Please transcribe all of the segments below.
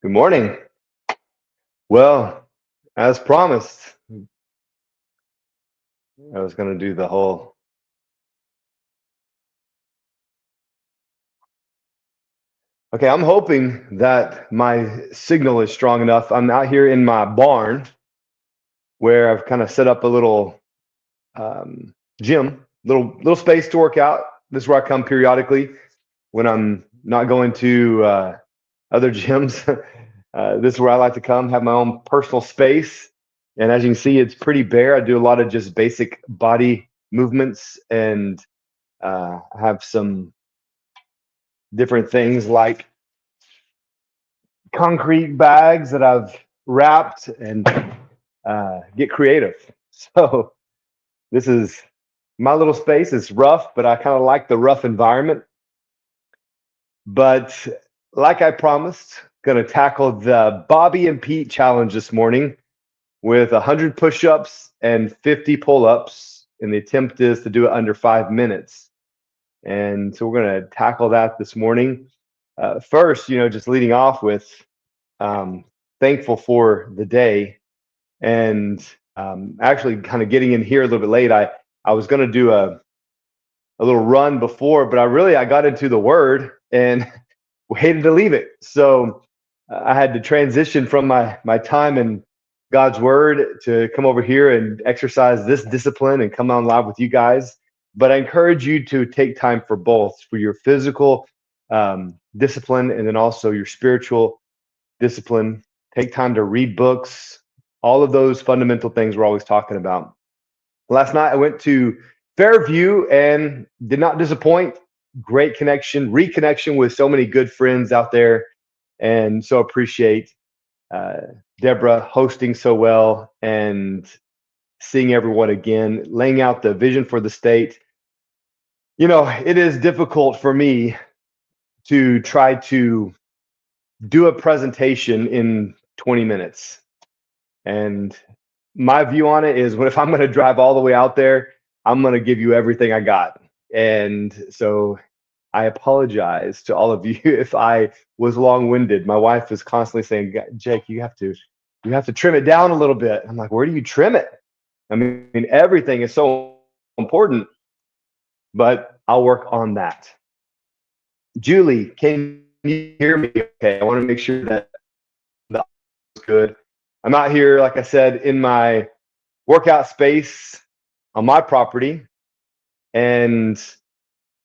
Good morning. Well, as promised, I was going to do the whole. Okay, I'm hoping that my signal is strong enough. I'm out here in my barn where I've kind of set up a little gym, little space to work out. This is where I come periodically when I'm not going to other gyms. This is where I like to come, have my own personal space. And as you can see, it's pretty bare. I do a lot of just basic body movements and have some different things like concrete bags that I've wrapped and get creative. So this is my little space. It's rough, but I kind of like the rough environment. But like I promised, going to tackle the Bobby and Pete challenge this morning with 100 push-ups and 50 pull-ups. And the attempt is to do it under 5 minutes. And so we're going to tackle that this morning. First, just leading off with thankful for the day. And actually kind of getting in here a little bit late. I was going to do a little run before, but I got into the word and hated to leave it. So I had to transition from my time in God's word to come over here and exercise this discipline and come on live with you guys. But I encourage you to take time for both, for your physical discipline and then also your spiritual discipline. Take time to read books, all of those fundamental things we're always talking about. Last night I went to Fairview and did not disappoint. Great reconnection with so many good friends out there. And so appreciate Deborah hosting so well and seeing everyone again, laying out the vision for the state. It is difficult for me to try to do a presentation in 20 minutes. And my view on it is, if I'm going to drive all the way out there, I'm going to give you everything I got. And so I apologize to all of you if I was long-winded. My wife is constantly saying, Jake, you have to trim it down a little bit. I'm like, where do you trim it? I mean, everything is so important, but I'll work on that. Julie, can you hear me okay? I want to make sure that the audio is good. I'm out here, like I said, in my workout space on my property, and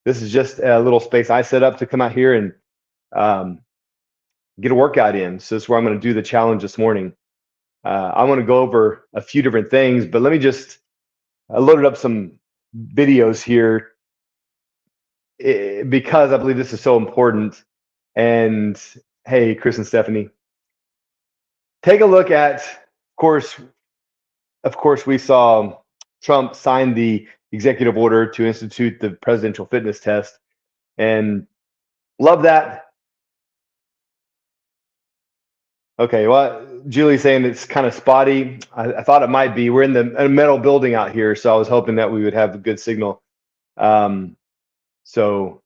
this is just a little space I set up to come out here and get a workout in. So this is where I'm going to do the challenge this morning. I want to go over a few different things, but let me I loaded up some videos here because I believe this is so important. And hey, Chris and Stephanie, take a look at, of course, we saw Trump sign the executive order to institute the presidential fitness test, and love that. Okay, well, Julie's saying it's kind of spotty. I thought it might be. We're in a metal building out here, so I was hoping that we would have a good signal. So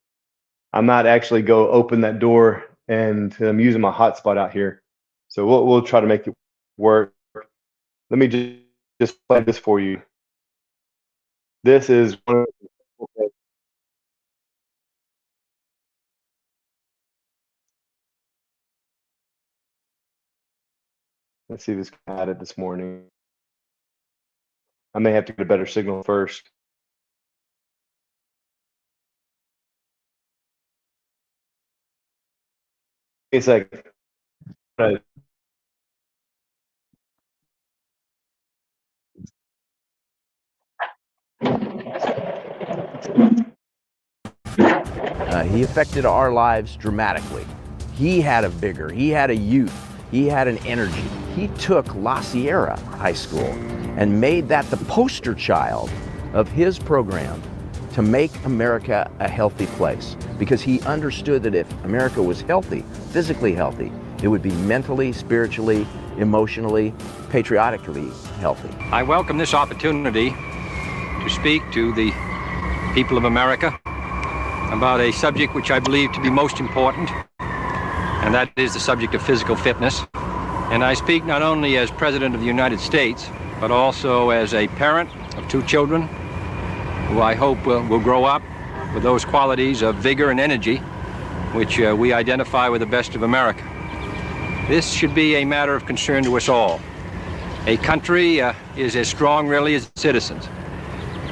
I might actually go open that door, and I'm using my hotspot out here. So we'll try to make it work. Let me just play this for you. This is one of okay. Let's see if this can add it this morning. I may have to get a better signal first. It's like he affected our lives dramatically. He had a vigor, he had a youth, he had an energy. He took La Sierra High School and made that the poster child of his program to make America a healthy place, because he understood that if America was healthy, physically healthy, it would be mentally, spiritually, emotionally, patriotically healthy. I welcome this opportunity to speak to the people of America about a subject which I believe to be most important, and that is the subject of physical fitness. And I speak not only as President of the United States, but also as a parent of 2 children who I hope will grow up with those qualities of vigor and energy which we identify with the best of America. This should be a matter of concern to us all. A country is as strong really as its citizens.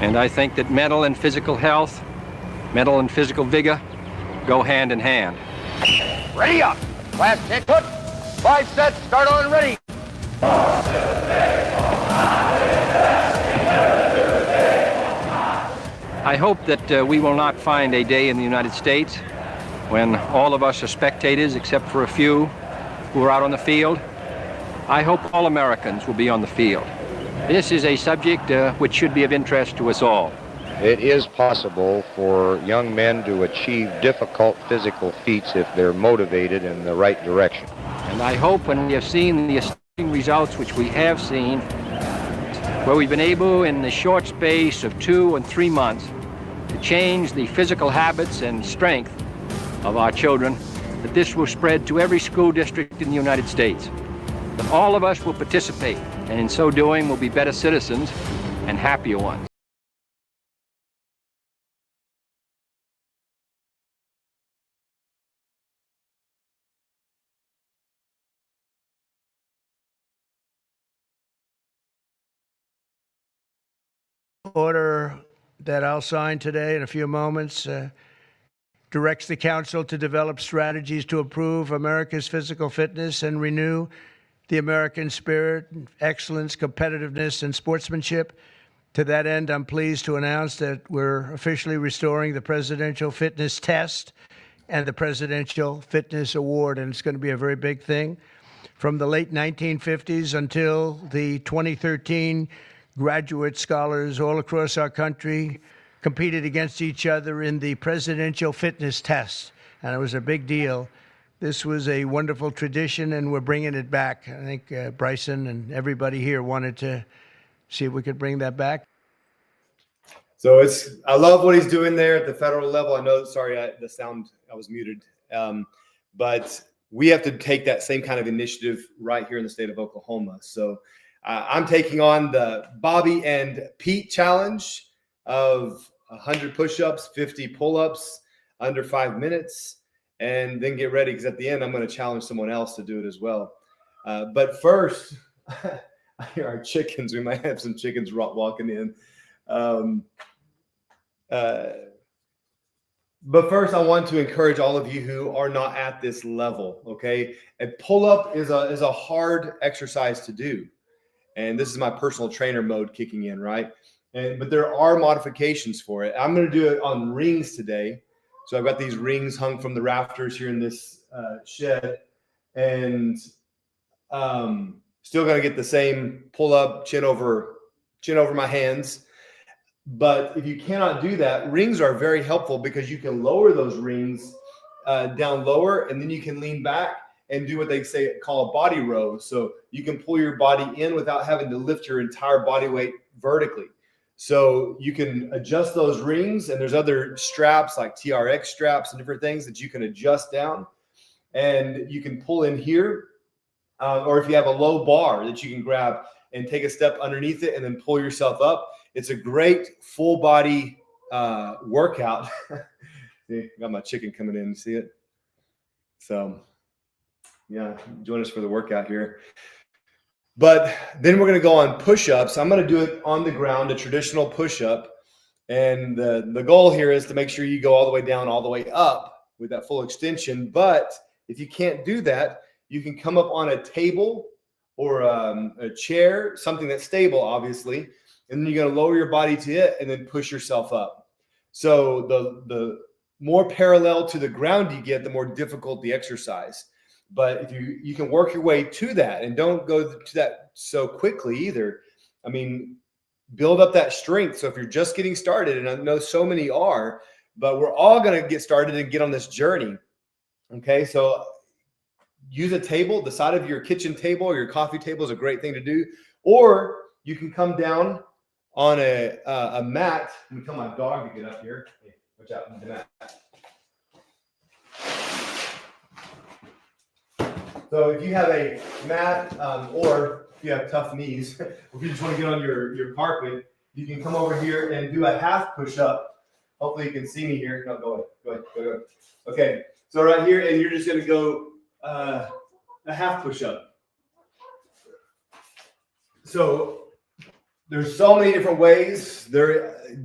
And I think that mental and physical health, mental and physical vigor go hand in hand. Ready up. Last hit. Put. 5 sets. Start on and ready. I hope that we will not find a day in the United States when all of us are spectators except for a few who are out on the field. I hope all Americans will be on the field. This is a subject which should be of interest to us all. It is possible for young men to achieve difficult physical feats if they're motivated in the right direction. And I hope when we have seen the astounding results which we have seen, where we've been able in the short space of 2 and 3 months to change the physical habits and strength of our children, that this will spread to every school district in the United States. That all of us will participate, and in so doing will be better citizens and happier ones. Order that I'll sign today in a few moments directs the Council to develop strategies to improve America's physical fitness and renew the American spirit, excellence, competitiveness, and sportsmanship. To that end, I'm pleased to announce that we're officially restoring the Presidential Fitness Test and the Presidential Fitness Award, and it's going to be a very big thing. From the late 1950s until the 2013, graduate scholars all across our country competed against each other in the Presidential Fitness Test, and it was a big deal. This was a wonderful tradition, and we're bringing it back. I think Bryson and everybody here wanted to see if we could bring that back. So I love what he's doing there at the federal level. I know, sorry, the sound, I was muted. But we have to take that same kind of initiative right here in the state of Oklahoma. So I'm taking on the Bobby and Pete challenge of 100 push-ups, 50 pull-ups under 5 minutes, and then get ready because at the end, I'm going to challenge someone else to do it as well. But first, I hear our chickens. We might have some chickens walking in. But first, I want to encourage all of you who are not at this level, okay? A pull-up is a hard exercise to do. And this is my personal trainer mode kicking in, right? But there are modifications for it. I'm going to do it on rings today. So I've got these rings hung from the rafters here in this shed. And still going to get the same pull-up, chin over my hands. But if you cannot do that, rings are very helpful because you can lower those rings down lower, and then you can lean back and do what they call a body row. So you can pull your body in without having to lift your entire body weight vertically. So you can adjust those rings, and there's other straps like TRX straps and different things that you can adjust down, and you can pull in here. Or if you have a low bar that you can grab and take a step underneath it and then pull yourself up. It's a great full body workout. See, got my chicken coming in. See it? So yeah, join us for the workout here. But then we're going to go on push-ups. I'm going to do it on the ground, a traditional push-up. And the goal here is to make sure you go all the way down, all the way up with that full extension. But if you can't do that, you can come up on a table or a chair, something that's stable, obviously. And then you're going to lower your body to it and then push yourself up. So the more parallel to the ground you get, the more difficult the exercise. But if you can work your way to that, and don't go to that so quickly either. I mean, build up that strength. So if you're just getting started, and I know so many are, but we're all going to get started and get on this journey. Okay, so use a table. The side of your kitchen table or your coffee table is a great thing to do. Or you can come down on a mat. Let me tell my dog to get up here. Hey, watch out, the mat. So if you have a mat, or if you have tough knees, if you just want to get on your carpet, you can come over here and do a half push-up. Hopefully you can see me here. No, go ahead. Okay, so right here, and you're just gonna go a half push-up. So there's so many different ways.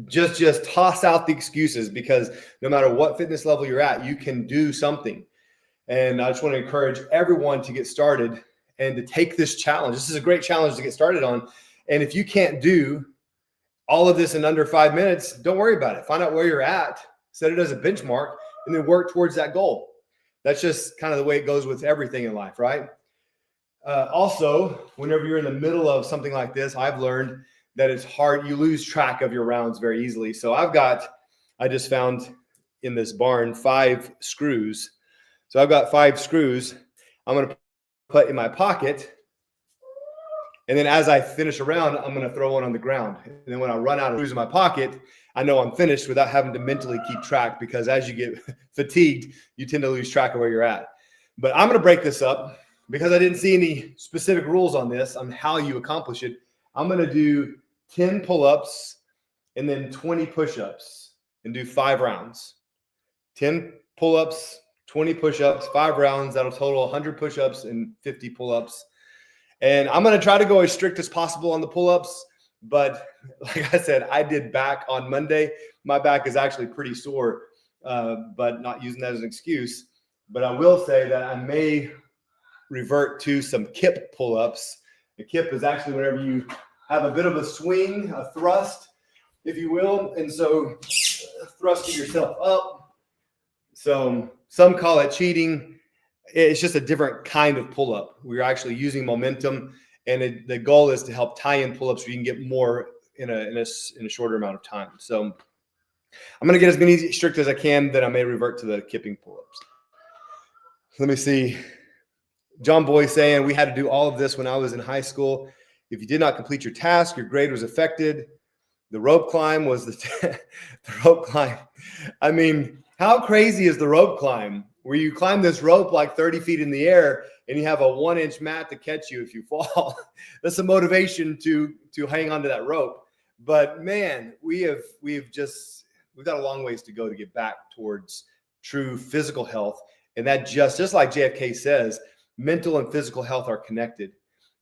Just toss out the excuses, because no matter what fitness level you're at, you can do something. And I just want to encourage everyone to get started and to take this challenge. This is a great challenge to get started on. And if you can't do all of this in under 5 minutes, don't worry about it. Find out where you're at, set it as a benchmark, and then work towards that goal. That's just kind of the way it goes with everything in life, right? Also, whenever you're in the middle of something like this, I've learned that it's hard. You lose track of your rounds very easily. So I just found in this barn 5 screws. So I've got 5 screws I'm going to put in my pocket. And then as I finish a round, I'm going to throw one on the ground. And then when I run out of screws in my pocket, I know I'm finished without having to mentally keep track, because as you get fatigued, you tend to lose track of where you're at. But I'm going to break this up because I didn't see any specific rules on this, on how you accomplish it. I'm going to do 10 pull-ups and then 20 push-ups and do 5 rounds. 10 pull-ups, 20 push-ups, 5 rounds. That'll total 100 push-ups and 50 pull-ups. And I'm going to try to go as strict as possible on the pull-ups. But like I said, I did back on Monday. My back is actually pretty sore, but not using that as an excuse. But I will say that I may revert to some kip pull-ups. A kip is actually whenever you have a bit of a swing, a thrust, if you will. And so thrusting yourself up. So some call it cheating. It's just a different kind of pull-up. We're actually using momentum, and the goal is to help tie in pull-ups so you can get more in a shorter amount of time. So I'm going to get as many strict as I can, then I may revert to the kipping pull-ups. Let me see. John Boy saying, we had to do all of this when I was in high school. If you did not complete your task, your grade was affected. The rope climb was the rope climb. I mean, how crazy is the rope climb, where you climb this rope like 30 feet in the air and you have a 1-inch mat to catch you if you fall? That's a motivation to hang on to that rope. But man, we've got a long ways to go to get back towards true physical health. And that just like JFK says, mental and physical health are connected.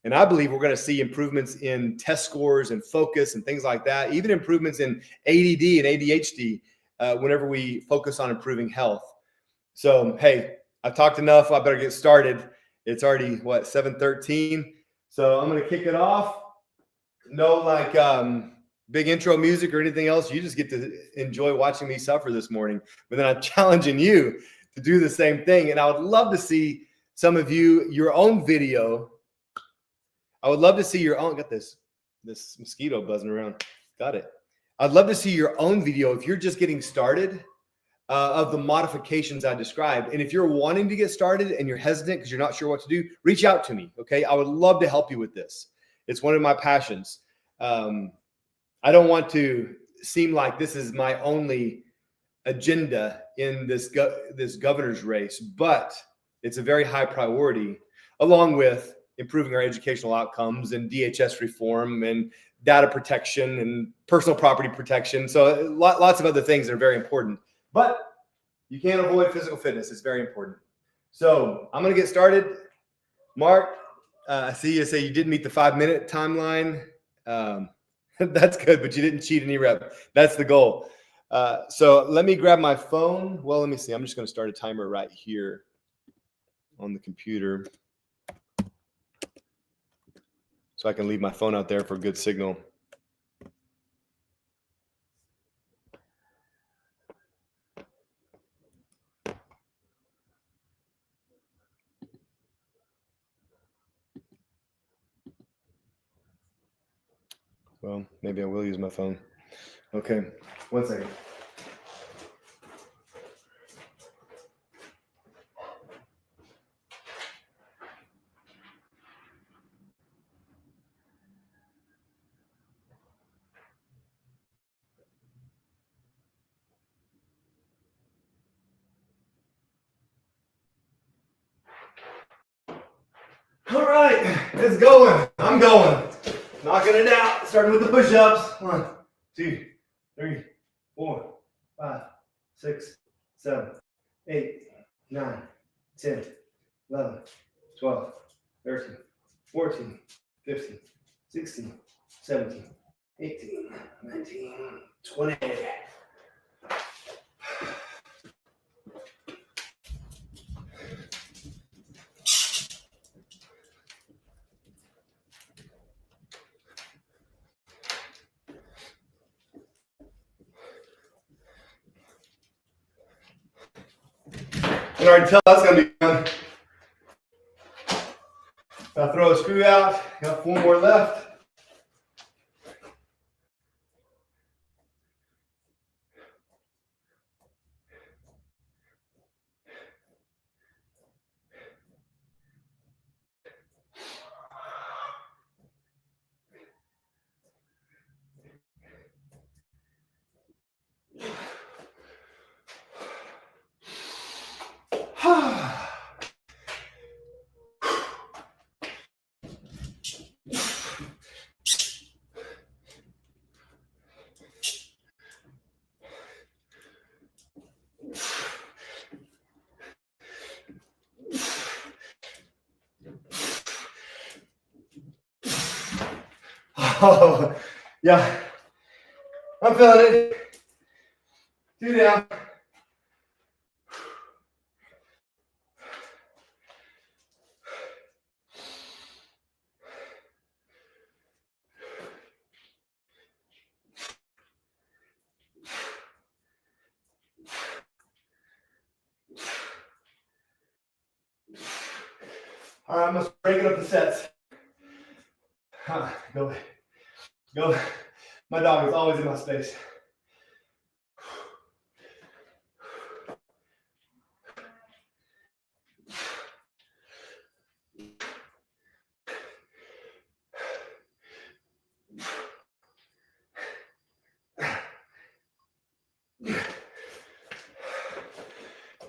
And I believe we're going to see improvements in test scores and focus and things like that, even improvements in ADD and ADHD whenever we focus on improving health. So, hey, I've talked enough. I better get started. It's already, 7:13. So I'm going to kick it off. No big intro music or anything else. You just get to enjoy watching me suffer this morning. But then I'm challenging you to do the same thing. And I would love to see some of you, your own video. I would love to see your own. Got this mosquito buzzing around. Got it. I'd love to see your own video if you're just getting started of the modifications I described. And if you're wanting to get started and you're hesitant because you're not sure what to do, reach out to me. Okay. I would love to help you with this. It's one of my passions. I don't want to seem like this is my only agenda in this governor's race, but it's a very high priority, along with improving our educational outcomes and DHS reform and data protection and personal property protection. So lots of other things that are very important, but you can't avoid physical fitness. It's very important. So I'm going to get started. Mark, I see you say you didn't meet the 5-minute timeline. That's good, but you didn't cheat any rep. That's the goal. So let me grab my phone. Well, let me see. I'm just going to start a timer right here on the computer, so I can leave my phone out there for a good signal. Well, maybe I will use my phone. Okay, 1 second. All right, it's going. I'm going. Knocking it out. Starting with the push-ups. 1, 2, 3, 4, 5, 6, 7, 8, 9, 10, 11, 12, 13, 14, 15, 16, 17, 18, 19, 20. And I can tell that's gonna be done. I'll throw a screw out. Got 4 more left. Oh, yeah, I'm feeling it. 2 down. All right, I'm gonna break it up the sets. Go. My dog is always in my space.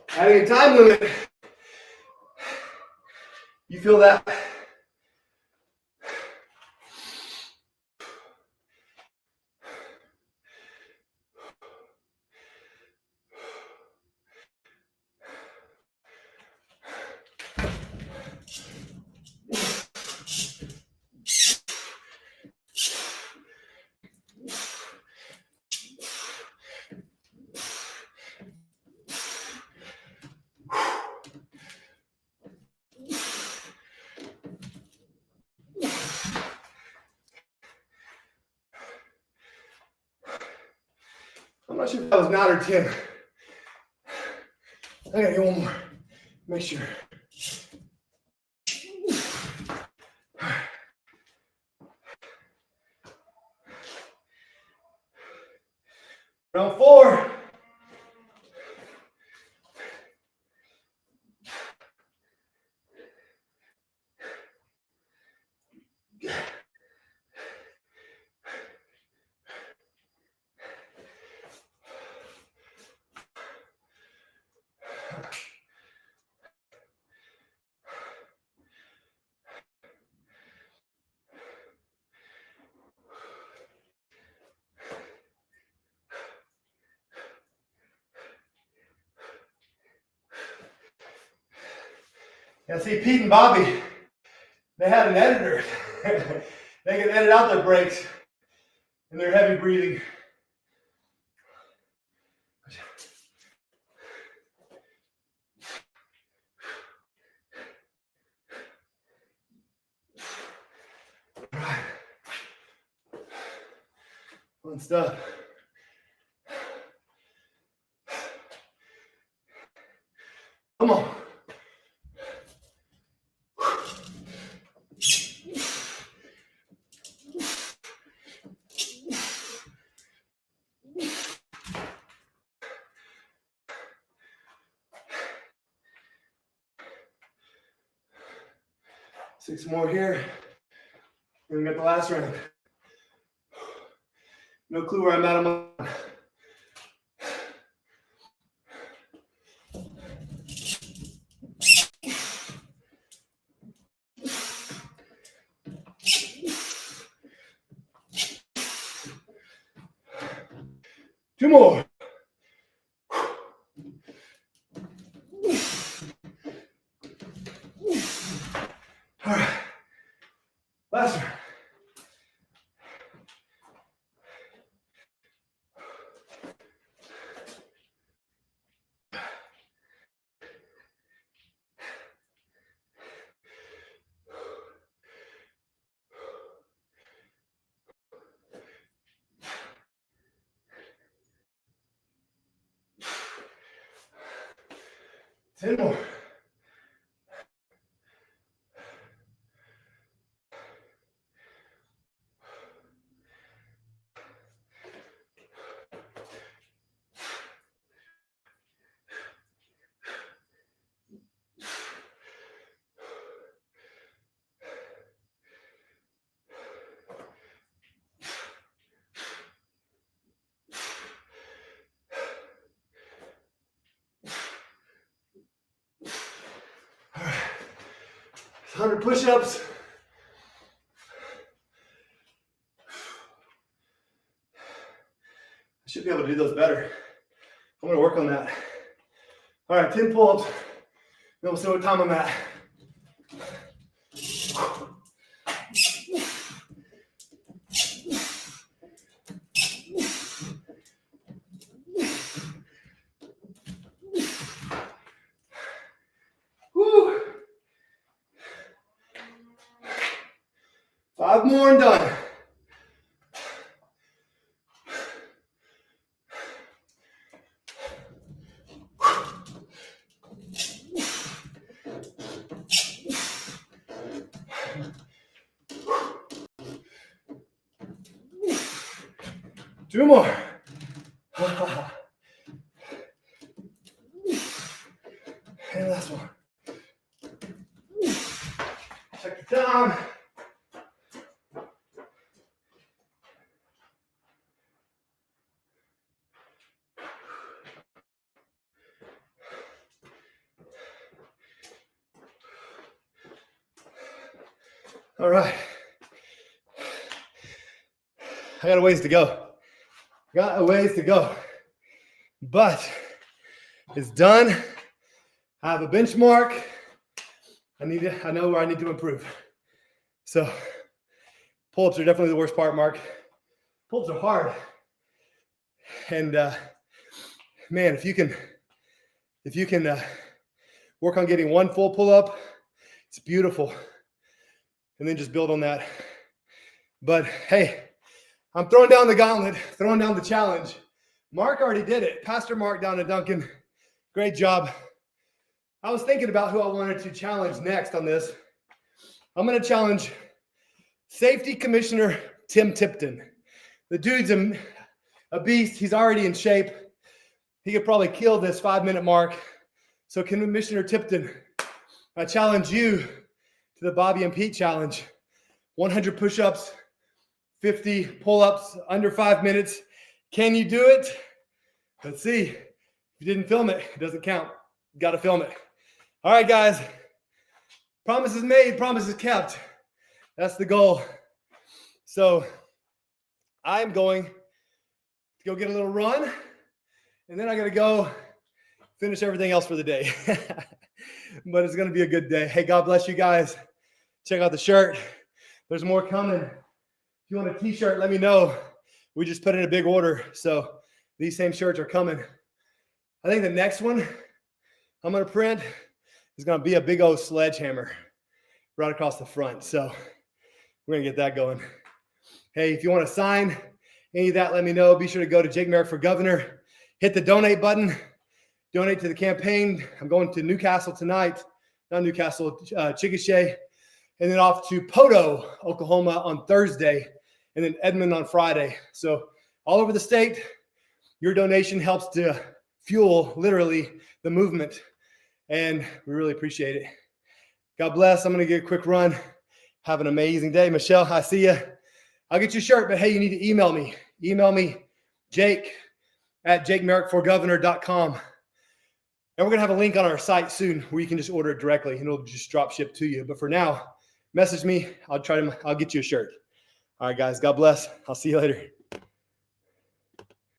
Having a time limit. You feel that? I'm not sure if that was 9 or 10. I gotta get one more. Make sure. Round 4. Yeah, see, Pete and Bobby, they had an editor. They can edit out their breaks and their heavy breathing. All right. Fun stuff. Come on. Six more here. We're gonna get the last round. No clue where I'm at on my. 2 more. All right. Last one. Ten more. All right. 100 push-ups. I should be able to do those better. I'm going to work on that. All right, 10 pull-ups. Then we'll see what time I'm at. Woo. 5 more and done. Two more. And last one. Check the time. All right. I got a ways to go. But it's done. I have a benchmark. I know where I need to improve. So pull-ups are definitely the worst part, Mark. Pull-ups are hard. And man, if you can work on getting one full pull-up, it's beautiful. And then just build on that. But hey, I'm throwing down the gauntlet, throwing down the challenge. Mark already did it. Pastor Mark down at Duncan. Great job. I was thinking about who I wanted to challenge next on this. I'm going to challenge Safety Commissioner Tim Tipton. The dude's a beast. He's already in shape. He could probably kill this 5-minute mark. So Commissioner Tipton, I challenge you to the Bobby and Pete challenge. 100 push-ups, 50 pull-ups under 5 minutes. Can you do it? Let's see. If you didn't film it, it doesn't count. You got to film it. All right, guys. Promises made, promises kept. That's the goal. So I'm going to go get a little run, and then I got to go finish everything else for the day. But it's going to be a good day. Hey, God bless you guys. Check out the shirt. There's more coming. If you want a t-shirt, let me know. We just put in a big order. So these same shirts are coming. I think the next one I'm going to print is going to be a big old sledgehammer right across the front. So we're going to get that going. Hey, if you want to sign any of that, let me know. Be sure to go to Jake Merrick for Governor. Hit the donate button. Donate to the campaign. I'm going to Newcastle tonight. Not Newcastle, Chickasha. And then off to Poto, Oklahoma on Thursday. And then Edmond on Friday. So all over the state, your donation helps to fuel, literally, the movement. And we really appreciate it. God bless. I'm going to get a quick run. Have an amazing day. Michelle, I see you. I'll get you a shirt, but hey, you need to email me. Email me, jake@jakemerrickforgovernor.com. And we're going to have a link on our site soon where you can just order it directly and it'll just drop ship to you. But for now, message me. I'll get you a shirt. All right, guys. God bless. I'll see you later.